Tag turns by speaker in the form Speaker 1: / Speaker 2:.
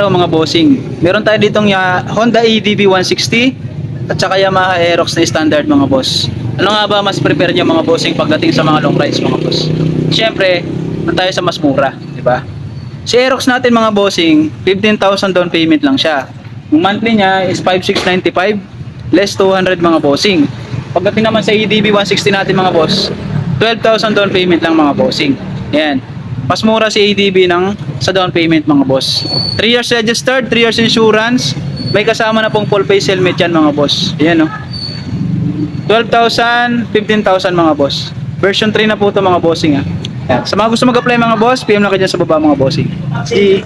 Speaker 1: Hello mga bossing, meron tayo ditong Honda EDV 160 at saka Yamaha Aerox na standard mga boss. Ano nga ba mas prepare nyo mga bossing pagdating sa mga long rides mga boss? Siyempre, tayo sa mas mura, di ba? Si Aerox natin mga bossing, 15,000 down payment lang siya. Yung monthly niya is 5,695 less 200 mga bossing. Pagdating naman sa EDV 160 natin mga boss, 12,000 down payment lang mga bossing. Yan. Mas mura si ADB sa down payment mga boss. 3 years registered, 3 years insurance. May kasama na pong full face helmet yan mga boss. Ayan o. 12,000, 15,000 mga boss. Version 3 na po ito mga bossing ha. Yan. Sa mga gusto mag-apply mga boss, PM lang kayo dyan sa baba mga bossing. See